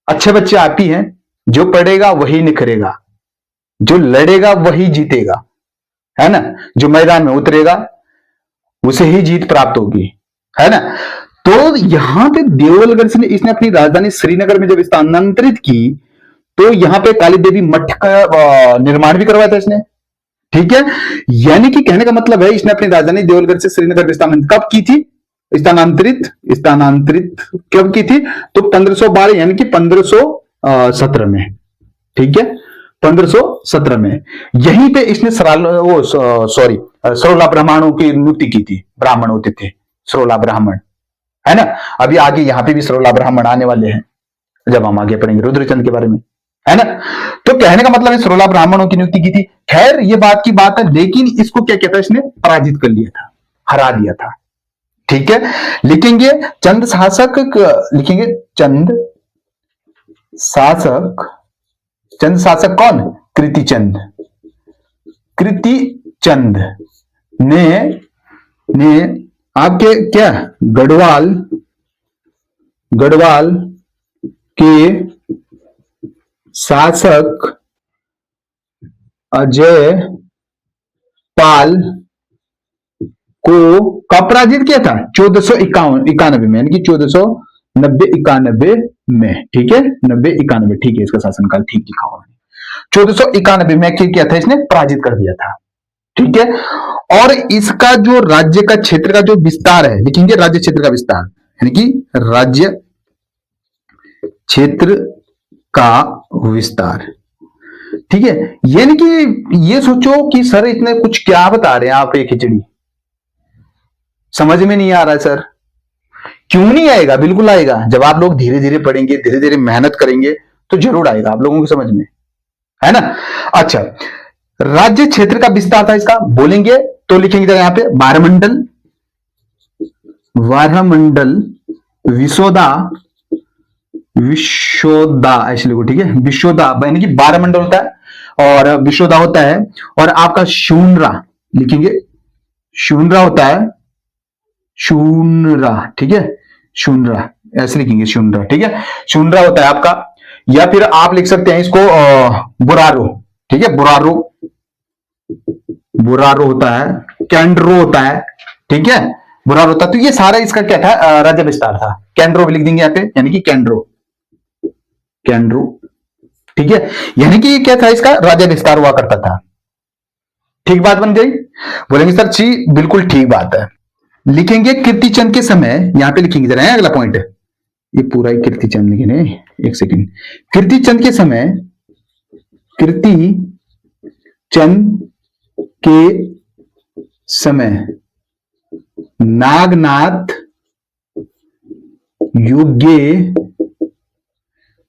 अच्छे बच्चे आप ही हैं, जो पढ़ेगा वही निखरेगा, जो लड़ेगा वही जीतेगा, है ना, जो मैदान में उतरेगा उसे ही जीत प्राप्त होगी, है ना। तो यहां पे देवलगढ़ से इसने अपनी राजधानी श्रीनगर में जब स्थानांतरित की, तो यहां पे काली देवी मठ का निर्माण भी करवाया था इसने। ठीक है, यानी कि कहने का मतलब है इसने अपनी राजधानी देवलगढ़ से श्रीनगर में स्थानांतरित कब की थी? स्थानांतरित कब की थी? तो 1512 यानी कि 1517 में। ठीक है, 1517 में यहीं पे इसने सरोला ब्राह्मणों की नियुक्ति की थी। ब्राह्मण होते थे सरोला ब्राह्मण, है ना। अभी आगे यहां पे भी सरोला ब्राह्मण आने वाले हैं जब हम आगे पढ़ेंगे रुद्रचंद के बारे में, है ना। तो कहने का मतलब है सरोला ब्राह्मणों की नियुक्ति की थी। खैर ये बात की बात है, लेकिन इसको क्या कहता है, इसने पराजित कर लिया था, हरा दिया था। ठीक है, लिखेंगे चंद शासक, लिखेंगे चंद शासक कौन? कीर्तिचंद। कीर्तिचंद ने आपके क्या गढ़वाल के शासक अजयपाल को कब पराजित किया था? 1491 में, यानी कि 1490-91 में। ठीक है, 90-91, ठीक है, इसका शासनकाल ठीक लिखा हुआ है। 1491 में क्या किया था, इसने पराजित कर दिया था। ठीक है, और इसका जो राज्य का क्षेत्र का जो विस्तार है, लिखेंगे राज्य क्षेत्र का विस्तार, यानी कि राज्य क्षेत्र का विस्तार। ठीक है, यानी कि ये सोचो कि सर इतने कुछ क्या बता रहे हैं आप, ये खिचड़ी समझ में नहीं आ रहा है सर। क्यों नहीं आएगा? बिल्कुल आएगा, जब आप लोग धीरे धीरे पढ़ेंगे, धीरे धीरे मेहनत करेंगे तो जरूर आएगा आप लोगों की समझ में, है ना। अच्छा, राज्य क्षेत्र का विस्तार था इसका, बोलेंगे तो लिखेंगे यहां पे बारमंडल, बारह मंडल विशोदा, विशोदा ऐसे लिखो, ठीक है। विशोदा यानी कि 12 मंडल होता है और विशोदा होता है। और आपका शून्रा लिखेंगे, शून्रा होता है, शून्रा, ठीक है। शून्रा ऐसे लिखेंगे, शून्रा, ठीक है। शून्रा होता है आपका, या फिर आप लिख सकते हैं इसको बुरारो, ठीक है। बुरारो, बुरारो होता है, कैंड्रो होता है, ठीक है। बुरारो होता है। तो ये सारा इसका क्या था, राज्य विस्तार था। कैंड्रो भी लिख देंगे यहाँ पे, यानी कि कैंड्रो, कैंड्रो, ठीक है। यानी कि क्या था, इसका राज्य विस्तार हुआ करता था। ठीक बात बन गई। बोलेंगे सर जी बिल्कुल ठीक बात है। लिखेंगे कीर्तिचंद के समय, यहां पे लिखेंगे जरा, अगला पॉइंट, ये पूरा ही कीर्तिचंद लिखेंगे, एक सेकंड। कीर्तिचंद के समय, कीर्ति चंद के समय नागनाथ योग्य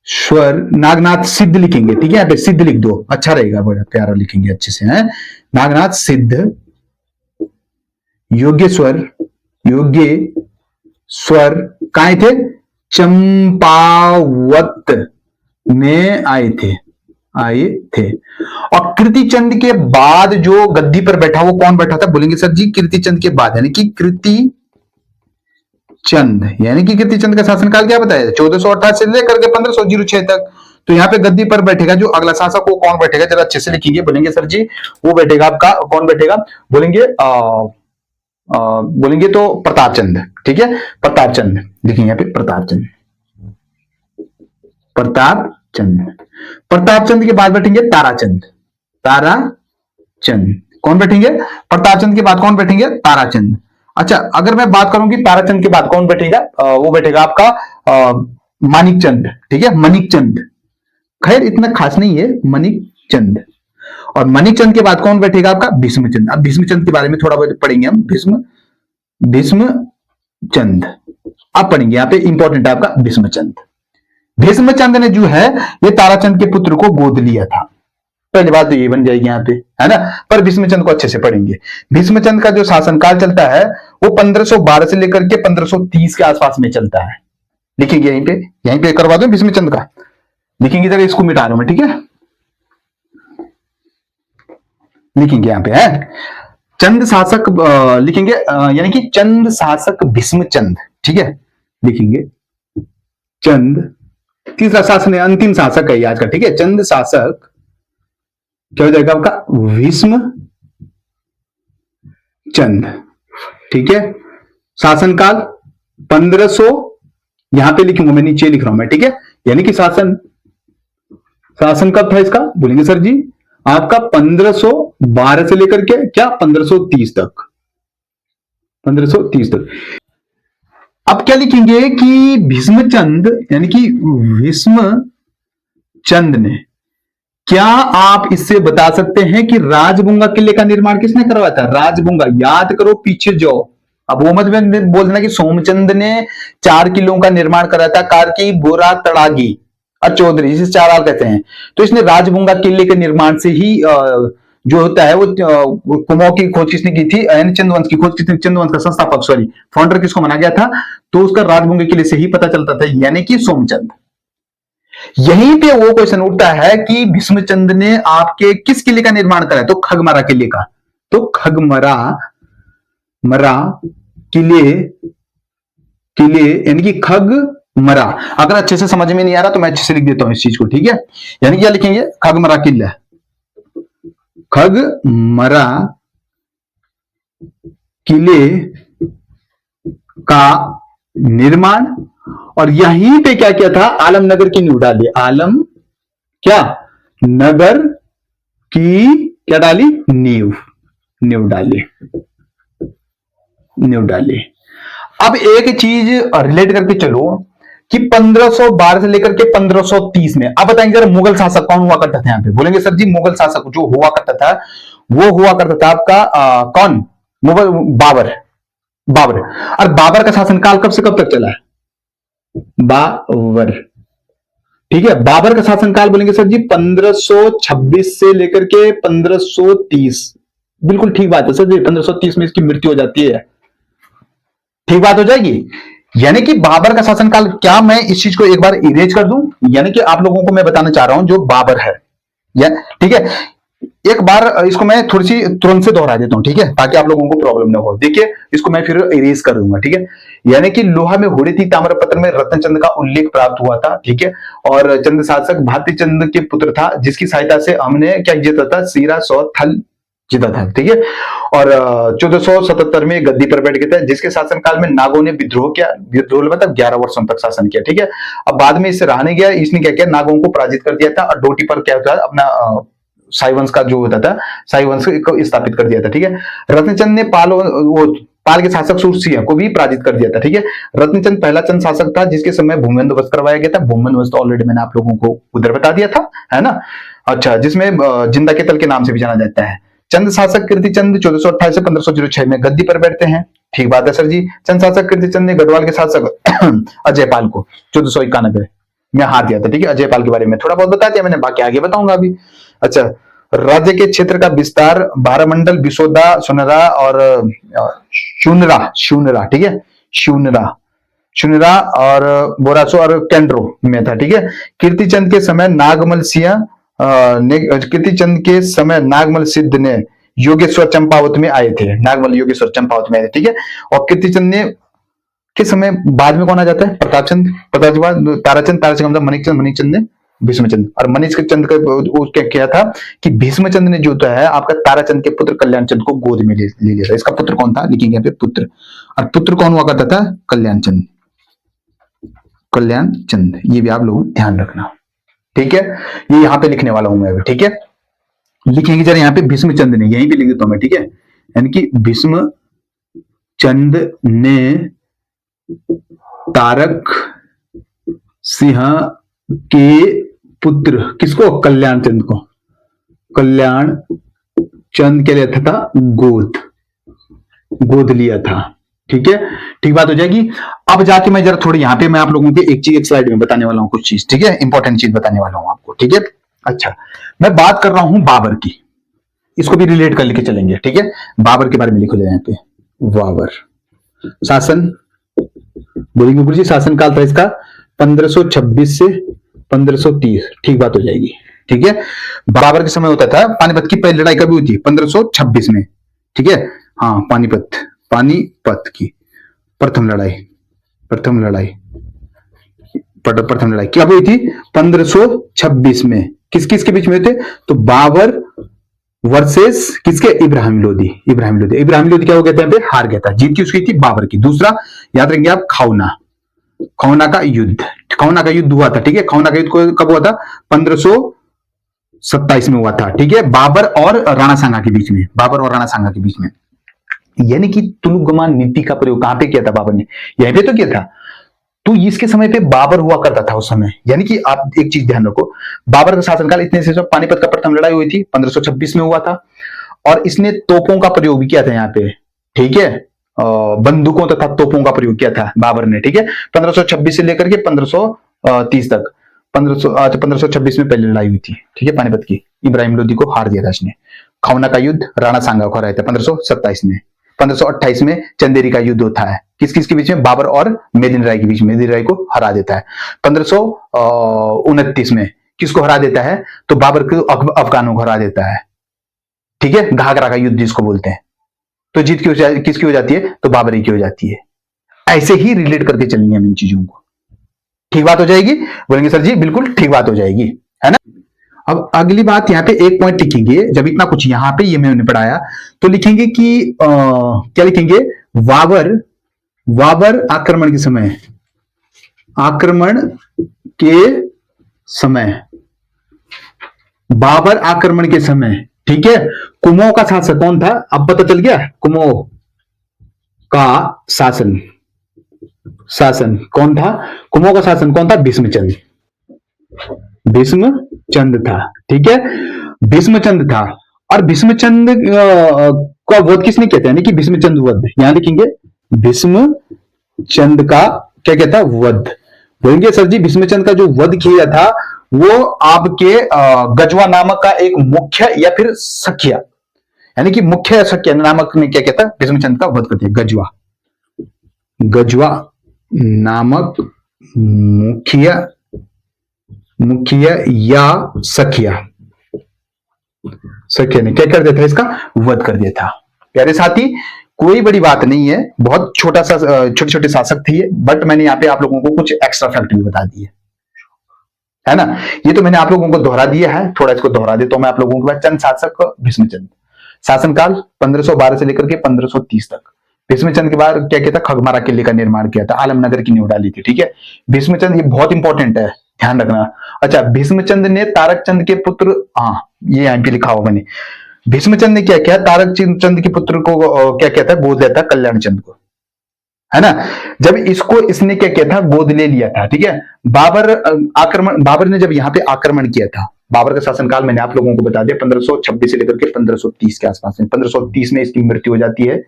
स्वर, नागनाथ सिद्ध लिखेंगे, ठीक है। यहाँ पे सिद्ध लिख दो, अच्छा रहेगा, बड़ा प्यारा लिखेंगे अच्छे से, है। नागनाथ सिद्ध योग्य स्वर, योग्य स्वर कहां थे, चंपावत में आए थे, आए थे। और कीर्तिचंद के बाद जो गद्दी पर बैठा, वो कौन बैठा था, बोलेंगे सर जी कीर्तिचंद के बाद, यानी कि कीर्तिचंद, यानी कि कीर्तिचंद का शासनकाल क्या बताया, 1488 से लेकर के 1506 तक। तो यहाँ पे गद्दी पर बैठेगा जो अगला शासक, वो कौन बैठेगा, जरा अच्छे से लिखिए। बोलेंगे सर जी वो बैठेगा आपका, कौन बैठेगा, बोलेंगे बोलेंगे तो प्रतापचंद, ठीक है। प्रतापचंद लिखेंगे यहाँ पे, प्रतापचंद, प्रतापचंद। प्रतापचंद के बाद बैठेंगे ताराचंद, ताराचंद। कौन बैठेंगे, प्रतापचंद के बाद कौन बैठेंगे, ताराचंद। अच्छा, अगर मैं बात करूं कि ताराचंद के बाद कौन बैठेगा, वो बैठेगा आपका मानिकचंद, ठीक है। मणिकचंद, खैर इतना खास नहीं है, मणिकचंद। और मणिकचंद के बाद कौन बैठेगा आपका, भीष्मचंद। अब भीष्मचंद के बारे में थोड़ा बहुत पढ़ेंगे हम, भीष्मचंद अब पढ़ेंगे। यहाँ पे इंपॉर्टेंट है आपका भीष्मचंद। भीष्मचंद ने जो है ये ताराचंद के पुत्र को गोद लिया था, पहली बात तो ये बन जाएगी यहाँ पे, है ना। पर भीष्मचंद को अच्छे से पढ़ेंगे। भीष्मचंद का जो शासनकाल चलता है वो 1512 से लेकर के 1530 के आसपास में चलता है। लिखेंगे यहीं पे करवा दो भीष्मचंद का, लिखेंगे जरा, इसको मिटा रहा हूं मैं, ठीक है। लिखेंगे यहाँ पे है चंद शासक, लिखेंगे यानी कि चंद शासक भीष्मचंद, ठीक है। लिखेंगे चंद, तीसरा शासन है, अंतिम शासक है आज का, ठीक है। चंद शासक क्या हो जाएगा आपका, भीष्म चंद, ठीक है। शासनकाल 1500, यहां पे लिखूंगा मैं, नीचे लिख रहा हूं मैं, ठीक है। यानी कि शासन कब था इसका, बोलेंगे सर जी आपका 1512 से लेकर के क्या 1530 तक, 1530 तक। अब क्या लिखेंगे कि भीष्मचंद, यानी कि भीष्मचंद ने, क्या आप इससे बता सकते हैं कि राजबुंगा किले का निर्माण किसने करवाया था, राजबुंगा, याद करो पीछे जाओ। अब वो मत बोलना कि सोमचंद ने 4 किलों का निर्माण कराया था, कारकी, बोरा, तड़ागी और चौधरी, इसे 4 आल कहते हैं। तो इसने राजबुंगा किले के निर्माण से ही जो होता है वो कुमाऊं की खोज किसने की थी, चंद्रवंश की खोज किसने, चंद्रवंश का संस्थापक, सॉरी फाउंडर किसको माना गया था, तो उसका राजबुंगा किले से ही पता चलता था, यानी कि सोमचंद। यहीं पे वो क्वेश्चन उठता है कि भीष्मचंद ने आपके किस किले का निर्माण करा, तो खगमरा किले का। तो खगमरा किले यानी कि खगमरा। अगर अच्छे से समझ में नहीं आ रहा तो मैं अच्छे से लिख देता हूं इस चीज को, ठीक है। यानी क्या लिखेंगे, खगमरा किला, खगमरा किले का निर्माण, और यहीं पे क्या किया था, आलमनगर की नींव डाली, आलम क्या नगर की क्या डाली, नींव डाली। अब एक चीज रिलेट करके चलो कि 1512 से लेकर के 1530 में, अब बताएंगे जरा मुगल शासक कौन हुआ करता था यहाँ पे, बोलेंगे सर जी मुगल शासक जो हुआ करता था वो हुआ करता था आपका कौन, मुगल, बाबर। और बाबर का शासनकाल कब से कब तक चला है, बाबर, ठीक है। बाबर का शासनकाल बोलेंगे सर जी 1526 से लेकर के 1530, बिल्कुल ठीक बात है सर जी, 1530 में इसकी मृत्यु हो जाती है। ठीक बात हो जाएगी। यानी कि बाबर का शासनकाल, क्या मैं इस चीज को एक बार इरेज कर दूं? यानी कि आप लोगों को मैं बताना चाह रहा हूं जो बाबर है, या ठीक है, एक बार इसको मैं थोड़ी सी तुरंत से दोहरा देता हूं, ठीक है, ताकि आप लोगों को प्रॉब्लम ना हो। देखिए, इसको मैं फिर इरेज कर दूंगा, ठीक है। यानी कि लोहा में होड़ी थी, ताम्रपत्र में रत्नचंद का उल्लेख प्राप्त हुआ था, ठीक है। और चंद शासक भारती चंद के पुत्र था, जिसकी सहायता से हमने क्या जीता था? सीरा सौ थल जीता था, ठीक है। और 1477 में गद्दी पर बैठ गए थे, जिसके शासनकाल में नागों ने विद्रोह किया। विद्रोह मतलब 11 वर्षों तक शासन किया, ठीक है। अब बाद में इससे रहा नहीं गया, इसने क्या किया? नागों को पराजित कर दिया था, और डोटी पर क्या होता है अपना शाही वंश का जो होता था, शाही वंश को स्थापित कर दिया था, ठीक है। रत्नचंद ने पाल के शासक सूरसिंह को भी पराजित कर दिया था, ठीक है। रत्नचंद पहला चंद शासक था जिसके समय भूमि बंदोबस्त करवाया गया था। भूमि बंदोबस्त ऑलरेडी मैंने आप लोगों को उधर बता दिया था, है ना। अच्छा, जिसमें जिंदा के तल के नाम से भी जाना जाता है। चंद शासक कीर्तिचंद 1428 से 1506 में गद्दी पर बैठते हैं, ठीक बात है सर जी। चंद शासक कीर्तिचंद ने गढ़वाल के शासक अजयपाल को 1491 में हार दिया था, ठीक है। अजयपाल के बारे में थोड़ा बहुत बता दिया मैंने, बाकी आगे बताऊंगा अभी। अच्छा, राज्य के क्षेत्र का विस्तार 12 मंडल बिसोदा, सुनरा और शूनरा, ठीक है, शूनरा और बोरासो और केंड्रो में था, ठीक है। कीर्तिचंद के समय नागमल सिद्ध ने योगेश्वर चंपावत में आए थे, नागमल योगेश्वर चंपावत में आए थे, ठीक है। और कीर्तिचंद ने के समय बाद में कौन आ जाता है? प्रतापचंद के बाद ताराचंद का मतलब मणिचंद ने भीष्मचंद, और मणिचंद का क्या था कि भीष्मचंद ने जो है आपका ताराचंद के पुत्र कल्याणचंद को गोद में ले लिया था। इसका पुत्र कौन था? लिखेंगे यहाँ पे पुत्र, और पुत्र कौन हुआ करता था? कल्याणचंद, ये भी आप लोग ध्यान रखना, ठीक है। ये यहाँ पे लिखने वाला हूं मैं, ठीक है। लिखेंगे जरा यहाँ पे भीष्मचंद ने, यहीं पे लिख देता हूं मैं, ठीक है। यानी कि भीष्मचंद ने तारक सिंह के पुत्र, किसको? कल्याणचंद को, कल्याणचंद के लिए था गोद लिया था, ठीक है। ठीक बात हो जाएगी। अब जाके मैं जरा थोड़ी यहाँ पे मैं आप लोगों के एक स्लाइड में बताने वाला हूँ कुछ चीज, ठीक है, इंपॉर्टेंट चीज बताने वाला हूँ आपको, ठीक है। अच्छा, मैं बात कर रहा हूं बाबर की, इसको भी रिलेट कर लेके चलेंगे, ठीक है। बाबर के बारे में लिखो यहाँ पे, बाबर शासन, बोलेंगे गुरु जी शासनकाल था इसका 1526 से 1530, ठीक बात हो जाएगी, ठीक है। बाबर के समय होता था, पानीपत की पहली लड़ाई कभी हुई थी? 1526 में, ठीक है। हाँ, पानीपत की प्रथम लड़ाई कब हुई थी? 1526 में। किस किस के बीच में थे? तो बाबर वर्सेस किसके? इब्राहिम लोदी क्या हो गया था? यहाँ पे हार गया था, जीत की उसकी थी बाबर की। दूसरा याद रखेंगे आप, खौना का युद्ध हुआ था, ठीक है। खौना का युद्ध कब हुआ था? 1527 में हुआ था, ठीक है। बाबर और राणा सांगा के बीच में। यानी कि तुलुगमान नीति का प्रयोग कहां पे किया था बाबर ने? यहीं पे तो किया था। तो इसके समय पे बाबर हुआ करता था उस समय। यानी कि आप एक चीज ध्यान रखो, बाबर का शासनकाल इतने से पानीपत का प्रथम लड़ाई हुई थी 1526 में हुआ था, और इसने तोपों का प्रयोग भी किया था यहाँ पे, ठीक है। बंदूकों तथा तोपों का प्रयोग किया था बाबर ने, ठीक है। 1526 से लेकर के 1530 तक। 1526 में पहली लड़ाई हुई थी, ठीक है, पानीपत की। इब्राहिम लोदी को हार दिया था इसने। खौना का युद्ध राणा सांगा को हराया था 1527 में। 1528 में चंदेरी का युद्ध होता है, किस किस के बीच में? बाबर और मेदिनी राय के बीच में। मेदिनी राय को हरा देता है। 1529 में किसको हरा देता है? तो बाबर को अफगानों को हरा देता है, ठीक है। घाघरा का युद्ध जिसको बोलते हैं। तो जीत किसकी हो जाती है? तो बाबरी की हो जाती है। ऐसे ही रिलेट करके चलेंगे हम इन चीजों को, ठीक बात हो जाएगी? बोलेंगे सर जी बिल्कुल ठीक बात हो जाएगी, है ना। अब अगली बात यहाँ पे एक पॉइंट लिखेंगे, जब इतना कुछ यहाँ पे ये मैंने पढ़ाया तो लिखेंगे कि क्या लिखेंगे? बाबर आक्रमण के समय, ठीक है। कुमाऊं का शासक कौन था? अब पता चल गया, कुमाऊं का शासन कौन था? कुमाऊं का शासन कौन था? भीष्मचंद था, ठीक है। भीष्मचंद था, और भीष्मचंद का वध किसने किया था? यानी कि भीष्मचंद वध, यहां लिखेंगे भीष्मचंद का क्या कहता? वध। बोलेंगे सर जी भीष्मचंद का जो वध किया था वो आपके गजवा नामक का एक मुख्य या फिर सखिया, यानी कि मुख्य सखिया नामक ने क्या कहता? भीष्मचंद का वध करते, गजवा। गजवा नामक मुखिया या सखिया ने क्या कर दिया था, इसका वध कर दिया था। प्यारे साथी, कोई बड़ी बात नहीं है, बहुत छोटा सा छोटे छोटे शासक थे, बट मैंने यहाँ पे आप लोगों को कुछ एक्स्ट्रा फैक्ट भी बता दिए, है ना। ये तो मैंने आप लोगों को दोहरा दिया है, थोड़ा इसको दोहरा देता हूं मैं आप लोगों के पास। चंद शासक भीष्मचंद, शासनकाल 1512 से लेकर के 1530 तक। भीष्मचंद के बाद क्या किया था, खगमारा किले का निर्माण किया था, आलमनगर की नींव डाली थी, ठीक है। भीष्मचंद, ये बहुत इंपॉर्टेंट है, ध्यान रखना। अच्छा, भीष्मचंद ने तारक चंद के पुत्र, हाँ ये यहाँ पे लिखा होगा मैंने, भीष्मचंद ने क्या किया, तारक चंद के पुत्र को क्या किया था, गोद लिया था कल्याण चंद को, है ना। जब इसको इसने क्या किया था, गोद ले लिया था, ठीक है। बाबर ने जब यहाँ पे आक्रमण किया था, बाबर का शासनकाल मैंने आप लोगों को बता दिया 1526 से लेकर के 1530 के आसपास में। 1530 में इसकी मृत्यु हो जाती है,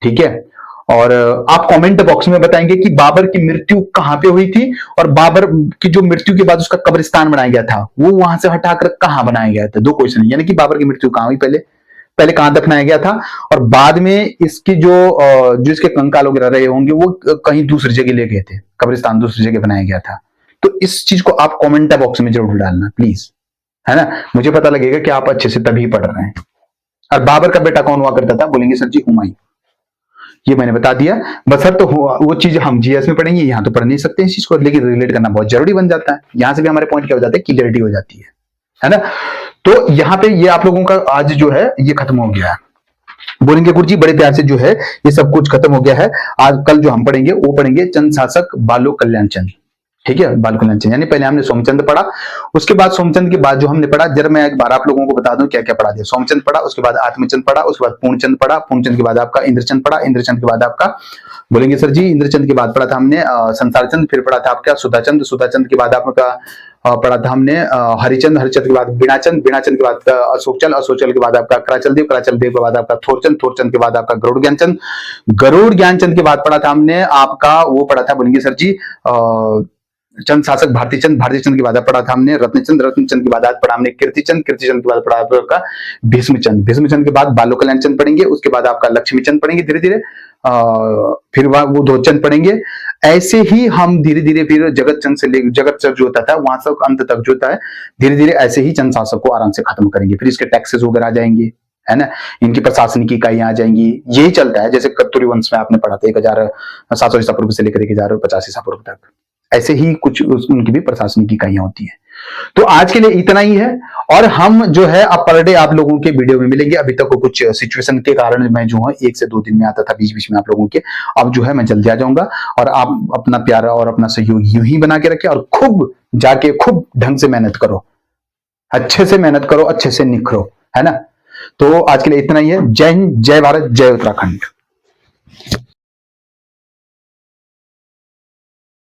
ठीक है। और आप कमेंट बॉक्स में बताएंगे कि बाबर की मृत्यु कहां पे हुई थी, और बाबर की जो मृत्यु के बाद उसका कब्रिस्तान बनाया गया था वो वहां से हटाकर कहां बनाया गया था। दो क्वेश्चन, यानी कि बाबर की मृत्यु कहां हुई, पहले कहां दफनाया गया था, और बाद में इसकी जो इसके कंकाल वगैरह रहे होंगे वो कहीं दूसरी जगह ले गए थे, कब्रिस्तान दूसरी जगह बनाया गया था। तो इस चीज को आप कमेंट बॉक्स में जरूर डालना प्लीज, है ना। मुझे पता लगेगा कि आप अच्छे से तभी पढ़ रहे हैं। और बाबर का बेटा कौन हुआ करता था, बोलेंगे सर जी हुमायूं। ये मैंने बता दिया, बस सर तो वो चीज हम जीएस में पढ़ेंगे, यहाँ तो पढ़ नहीं सकते इस चीज को, लेकिन रिलेट करना बहुत जरूरी बन जाता है। यहां से भी हमारे पॉइंट क्या हो जाता है, क्लियरिटी हो जाती है ना। तो यहाँ पे ये आप लोगों का आज जो है ये खत्म हो गया है। बोलेंगे गुरुजी बड़े प्यार से जो है ये सब कुछ खत्म हो गया है। आज कल जो हम पढ़ेंगे वो पढ़ेंगे चंद शासक बालो कल्याण चंद, ठीक है। बालो कल्याण चंद, यानी पहले हमने सोमचंद पढ़ा, उसके बाद सोमचंद के बाद जो हमने पढ़ा, जरा मैं एक बार आप लोगों को बता दूं क्या क्या पढ़ा दिया। सोमचंद पढ़ा, उसके बाद आत्मचंद पढ़ा, उसके बाद पूर्णचंद पढ़ा, पूर्णचंद के बाद आपका इंद्रचंद पढ़ा, इंद्रचंद के बाद आपका, बोलेंगे सर जी इंद्रचंद के बाद पढ़ा था हमने संसारचंद, फिर पढ़ा था आपका सुधाचंद, सुधाचंद के बाद आपका पढ़ा था हमने हरिचंद, हरिचंद के बाद बीणाचंद, बीणाचंद के बाद अशोकचल, अशोकचल के बाद आपका कराचल देव, कराचल देव के बाद आपका थोरचंद, थोरचंद के बाद आपका गरुड़ ज्ञानचंद, गरुड़ ज्ञानचंद के बाद पढ़ा था हमने आपका वो पढ़ा था, बोलेंगे सर जी चंद शासक भारती चंद, भारती चंद के बाद पढ़ा था हमने रत्नचंद, रत्नचंद के बाद पढ़ा हमने कीर्तिचंद, कीर्तिचंद के बाद पढ़ा आपका भीष्मचंद, भीष्मचंद के बाद बालो कल्याण चंद पढ़ेंगे, उसके बाद आपका लक्ष्मीचंद पढ़ेंगे धीरे धीरे, फिर वो धोचंद पढ़ेंगे। ऐसे ही हम धीरे धीरे फिर जगत चंद से जगत चंद जो होता था वहां से अंत तक जो होता है, धीरे धीरे ऐसे ही चंद शासक को आराम से खत्म करेंगे। फिर इसके टैक्सेस वगैरह आ जाएंगे, है ना, इनकी प्रशासनिक इकाइयां आ जाएंगी। यही चलता है, जैसे कत्तूरी वंश में आपने पढ़ा था 1700 ईसा पूर्व से लेकर 1050 ईसा पूर्व तक, ऐसे ही कुछ उनकी भी प्रशासनिक इकाइयां होती हैं। तो आज के लिए इतना ही है, और हम जो है अब पर डे आप लोगों के वीडियो में मिलेंगे। अभी तक कुछ सिचुएशन के कारण मैं जो है 1 से 2 दिन में आता था बीच बीच में आप लोगों के, अब जो है मैं जल्दी आ जाऊंगा। और आप अपना प्यारा और अपना सहयोग यूं ही बना के रखें, और खूब जाके खूब ढंग से मेहनत करो, अच्छे से मेहनत करो, अच्छे से निखरो, है ना। तो आज के लिए इतना ही है। जय हिंद, जय भारत, जय उत्तराखंड।